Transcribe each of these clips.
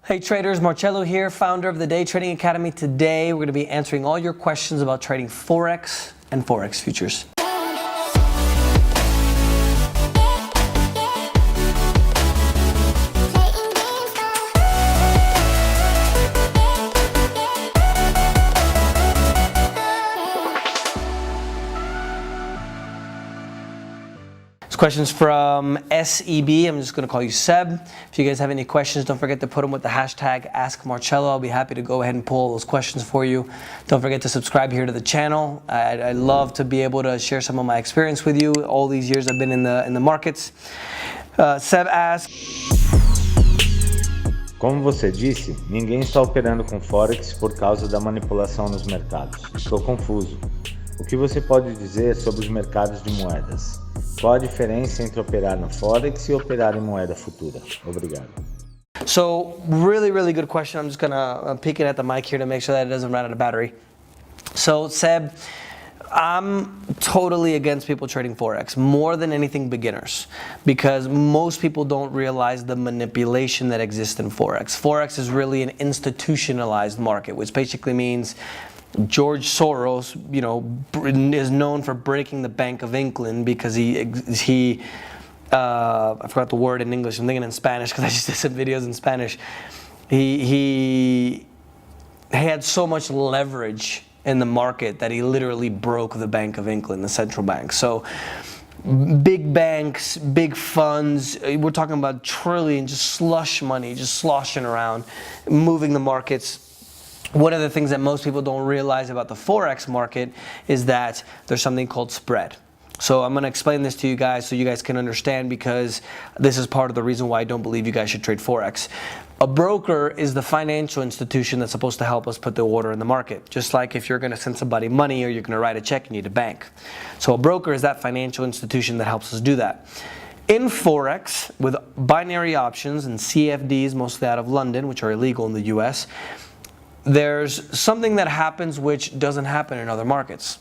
Hey traders, Marcello here, founder of the Day Trading Academy. Today we're going to be answering all your questions about trading Forex and Forex futures. Questions from SEB. I'm just going to call you Seb. If you guys have any questions, don't forget to put them with the hashtag AskMarcello. I'll be happy to go ahead and pull those questions for you. Don't forget to subscribe here to the channel. I love to be able to share some of my experience with you. All these years I've been in the markets. Seb asks, como você disse, ninguém está operando com Forex por causa da manipulação nos mercados. Estou confuso. O que você pode dizer sobre os mercados de moedas? Qual a diferença entre operar no Forex e operar em moeda futura? Obrigado. So, really good question. I'm just gonna peek it at the mic here to make sure that it doesn't run out of battery. So, Seb, I'm totally against people trading Forex, more than anything beginners, because most people don't realize the manipulation that exists in Forex. Forex is really an institutionalized market, which basically means George Soros, is known for breaking the Bank of England because he I forgot the word in English. I'm thinking in Spanish because I just did some videos in Spanish. He had so much leverage in the market that he literally broke the Bank of England, the central bank. So big banks, big funds, we're talking about trillions, just slush money, just sloshing around, moving the markets. One of the things that most people don't realize about the Forex market is that there's something called spread. So I'm going to explain this to you guys so you guys can understand, because this is part of the reason why I don't believe you guys should trade Forex. A broker is the financial institution that's supposed to help us put the order in the market. Just like if you're going to send somebody money or you're going to write a check, you need a bank. So a broker is that financial institution that helps us do that. In Forex, with binary options and CFDs, mostly out of London, which are illegal in the US, there's something that happens which doesn't happen in other markets.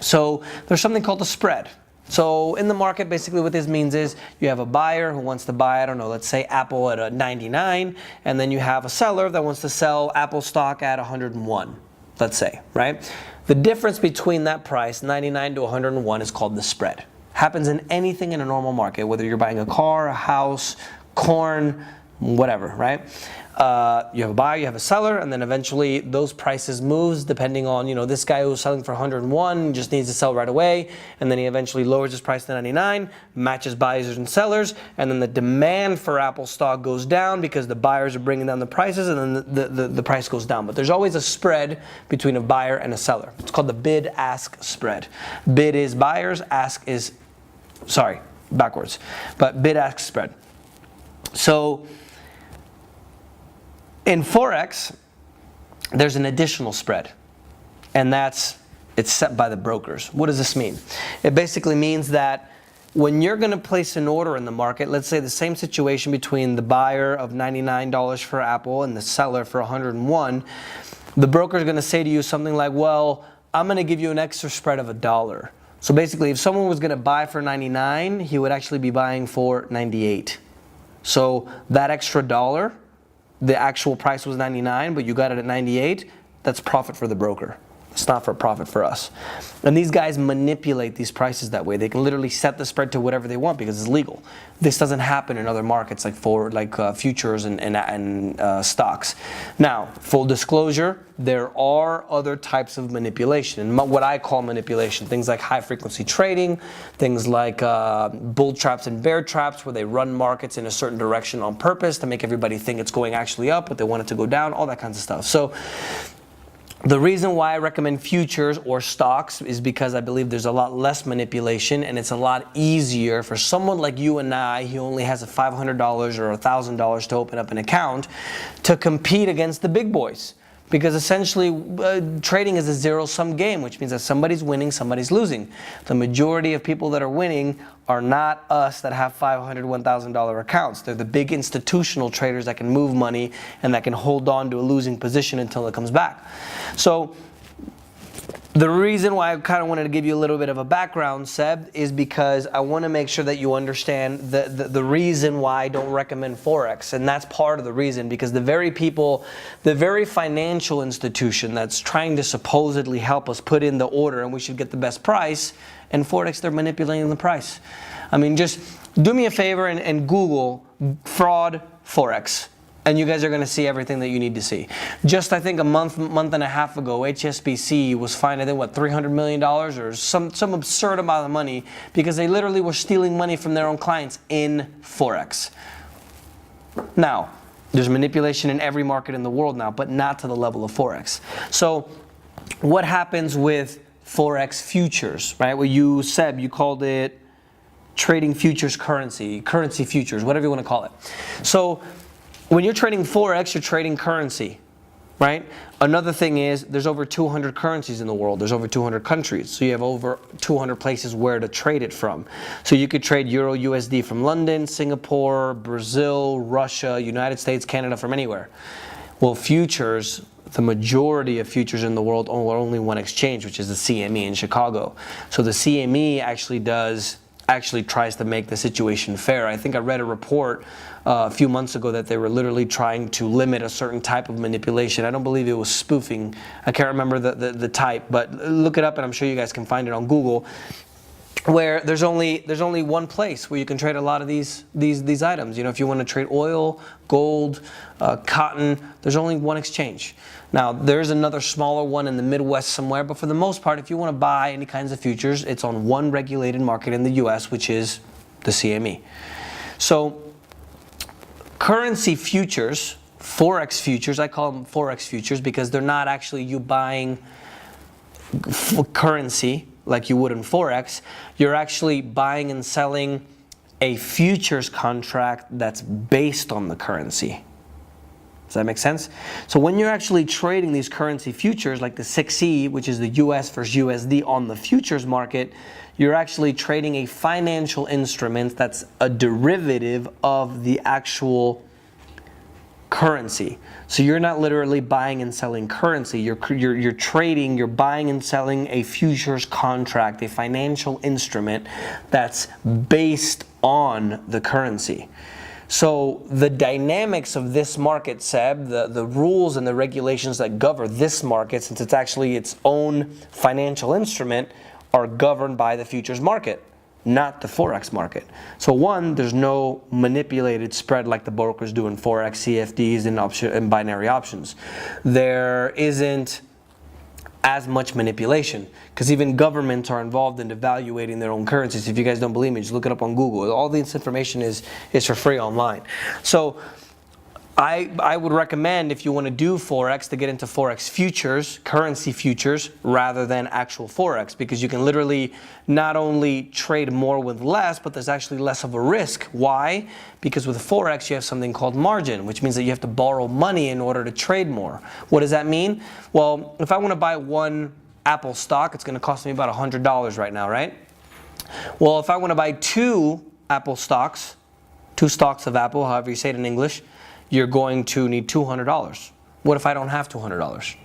So there's something called the spread. So in the market, basically what this means is you have a buyer who wants to buy, I don't know, let's say Apple at a 99, and then you have a seller that wants to sell Apple stock at 101, let's say, right? The difference between that price, 99 to 101, is called the spread. Happens in anything in a normal market, whether you're buying a car, a house, corn, whatever, right? You have a buyer, you have a seller, and then eventually those prices moves depending on, this guy who's selling for 101 just needs to sell right away, and then he eventually lowers his price to 99, matches buyers and sellers, and then the demand for Apple stock goes down because the buyers are bringing down the prices, and then the price goes down. But there's always a spread between a buyer and a seller. It's called the bid-ask spread. Bid is buyers, ask is, sorry, backwards, but bid-ask spread. So in Forex, there's an additional spread, and it's set by the brokers. What does this mean? It basically means that when you're going to place an order in the market, let's say the same situation between the buyer of $99 for Apple and the seller for 101, the broker is going to say to you something like, well, I'm going to give you an extra spread of $1. So basically, if someone was going to buy for 99, he would actually be buying for 98. So that extra $1, the actual price was 99, but you got it at 98, that's profit for the broker. It's not for profit for us. And these guys manipulate these prices that way. They can literally set the spread to whatever they want because it's legal. This doesn't happen in other markets like futures and stocks. Now, full disclosure, there are other types of manipulation, and what I call manipulation, things like high frequency trading, things like bull traps and bear traps, where they run markets in a certain direction on purpose to make everybody think it's going actually up, but they want it to go down, all that kinds of stuff. So the reason why I recommend futures or stocks is because I believe there's a lot less manipulation, and it's a lot easier for someone like you and I, who only has a $500 or $1,000 to open up an account, to compete against the big boys. Because essentially, trading is a zero-sum game, which means that somebody's winning, somebody's losing. The majority of people that are winning are not us that have $500, $1,000 accounts. They're the big institutional traders that can move money and that can hold on to a losing position until it comes back. So The reason why I kind of wanted to give you a little bit of a background, Seb, is because I want to make sure that you understand the reason why I don't recommend Forex. And that's part of the reason, because the very financial institution that's trying to supposedly help us put in the order and we should get the best price, and Forex, they're manipulating the price. I mean, just do me a favor and Google fraud Forex. And you guys are going to see everything that you need to see. Just, I think, a month and a half ago, HSBC was fined, I think, what, $300 million or some absurd amount of money because they literally were stealing money from their own clients in Forex. Now, there's manipulation in every market in the world now, but not to the level of Forex. So what happens with Forex futures, right? Well, you called it trading futures currency futures, whatever you want to call it. So when you're trading Forex, you're trading currency, right? Another thing is there's over 200 currencies in the world. There's over 200 countries. So you have over 200 places where to trade it from. So you could trade Euro USD from London, Singapore, Brazil, Russia, United States, Canada, from anywhere. Well, futures, the majority of futures in the world are only one exchange, which is the CME in Chicago. So the CME actually tries to make the situation fair. I think I read a report a few months ago that they were literally trying to limit a certain type of manipulation. I don't believe it was spoofing. I can't remember the type, but look it up and I'm sure you guys can find it on Google, where there's only one place where you can trade a lot of these items. You know, if you want to trade oil, gold, cotton, there's only one exchange. Now, there's another smaller one in the Midwest somewhere, but for the most part, if you want to buy any kinds of futures, it's on one regulated market in the US, which is the CME. So currency futures, Forex futures, I call them Forex futures because they're not actually you buying currency like you would in Forex. You're actually buying and selling a futures contract that's based on the currency. Does that make sense? So when you're actually trading these currency futures, like the 6E, which is the US versus USD on the futures market, you're actually trading a financial instrument that's a derivative of the actual currency. So you're not literally buying and selling currency. You're trading, you're buying and selling a futures contract, a financial instrument that's based on the currency. So the dynamics of this market, Seb, the rules and the regulations that govern this market, since it's actually its own financial instrument, are governed by the futures market, not the Forex market. So one, there's no manipulated spread like the brokers do in Forex, CFDs, and binary options. There isn't as much manipulation because even governments are involved in evaluating their own currencies. If you guys don't believe me, just look it up on Google. All this information is for free online. So I would recommend, if you want to do Forex, to get into Forex futures, currency futures, rather than actual Forex, because you can literally not only trade more with less, but there's actually less of a risk. Why? Because with Forex, you have something called margin, which means that you have to borrow money in order to trade more. What does that mean? Well, if I want to buy one Apple stock, it's going to cost me about $100 right now, right? Well, if I want to buy two Apple stocks, two stocks of Apple, however you say it in English, you're going to need $200. What if I don't have $200?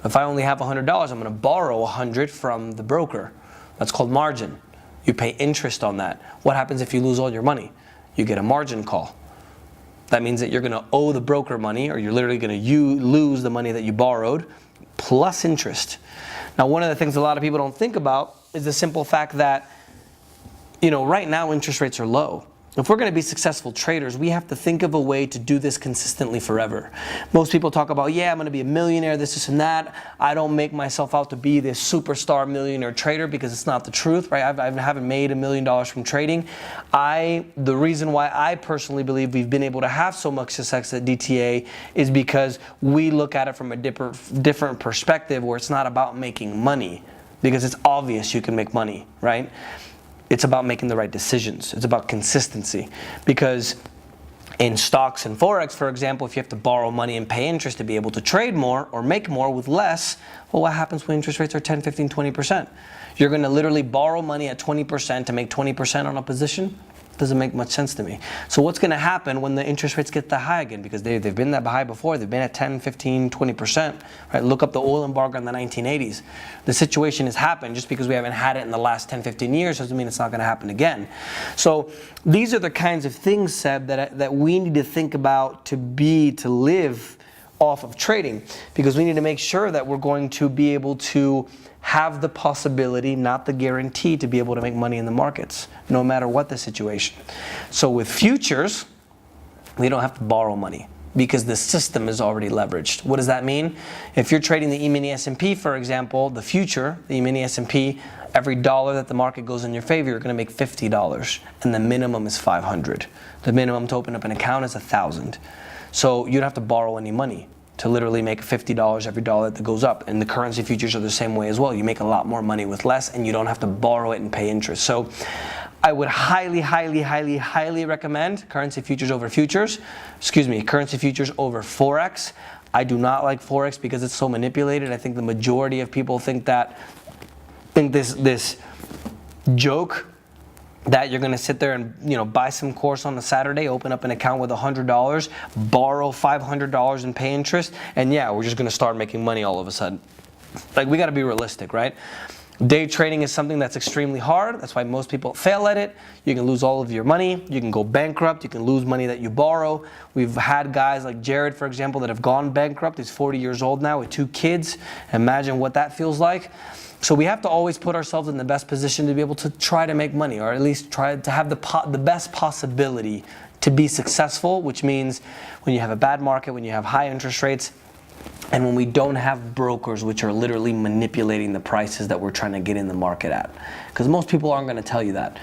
If I only have $100, I'm going to borrow $100 from the broker. That's called margin. You pay interest on that. What happens if you lose all your money? You get a margin call. That means that you're going to owe the broker money, or you're literally going to lose the money that you borrowed, plus interest. Now, one of the things a lot of people don't think about is the simple fact that, you know, right now interest rates are low. If we're going to be successful traders, we have to think of a way to do this consistently forever. Most people talk about, yeah, I'm going to be a millionaire, this and that. I don't make myself out to be this superstar millionaire trader because it's not the truth, right? I haven't made $1 million from trading. The reason why I personally believe we've been able to have so much success at DTA is because we look at it from a different perspective, where it's not about making money, because it's obvious you can make money, right? It's about making the right decisions. It's about consistency. Because in stocks and Forex, for example, if you have to borrow money and pay interest to be able to trade more or make more with less, well, what happens when interest rates are 10, 15, 20%? You're going to literally borrow money at 20% to make 20% on a position? Doesn't make much sense to me. So what's going to happen when the interest rates get that high again? Because they've been that high before. They've been at 10, 15, 20%. Right? Look up the oil embargo in the 1980s. The situation has happened. Just because we haven't had it in the last 10, 15 years doesn't mean it's not going to happen again. So these are the kinds of things, Seb, that we need to think about to live off of trading, because we need to make sure that we're going to be able to have the possibility, not the guarantee, to be able to make money in the markets, no matter what the situation. So with futures, we don't have to borrow money because the system is already leveraged. What does that mean? If you're trading the E-mini S&P, for example, the future, the E-mini S&P, every dollar that the market goes in your favor, you're going to make $50, and the minimum is $500. The minimum to open up an account is $1,000. So you don't have to borrow any money to literally make $50 every dollar that goes up. And the currency futures are the same way as well. You make a lot more money with less, and you don't have to borrow it and pay interest. So I would highly, highly, highly, highly recommend currency futures over futures. Currency futures over Forex. I do not like Forex because it's so manipulated. I think the majority of people think this joke that you're going to sit there and buy some course on a Saturday, open up an account with $100, borrow $500 and pay interest, and yeah, we're just going to start making money all of a sudden. Like, we got to be realistic, right? Day trading is something that's extremely hard. That's why most people fail at it. You can lose all of your money. You can go bankrupt. You can lose money that you borrow. We've had guys like Jared, for example, that have gone bankrupt. He's 40 years old now with 2 kids. Imagine what that feels like. So we have to always put ourselves in the best position to be able to try to make money, or at least try to have the best possibility to be successful, which means when you have a bad market, when you have high interest rates, and when we don't have brokers which are literally manipulating the prices that we're trying to get in the market at. Because most people aren't going to tell you that.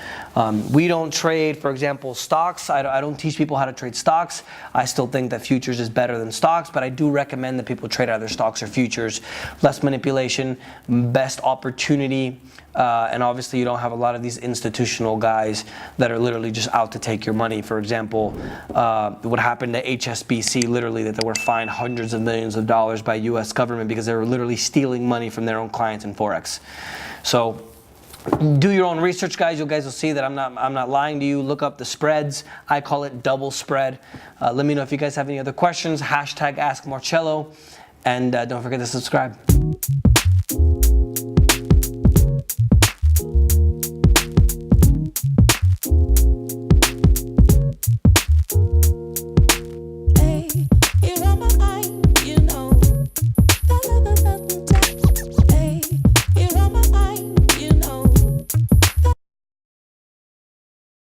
We don't trade, for example, stocks. I don't teach people how to trade stocks. I still think that futures is better than stocks, but I do recommend that people trade either stocks or futures. Less manipulation, best opportunity, and obviously you don't have a lot of these institutional guys that are literally just out to take your money. For example, what happened to HSBC, literally, that they were fined hundreds of millions of dollars by US government because they were literally stealing money from their own clients in Forex. So do your own research, guys. You guys will see that I'm not lying to you. Look up the spreads. I call it double spread. Let me know if you guys have any other questions. #AskMarcello. And don't forget to subscribe.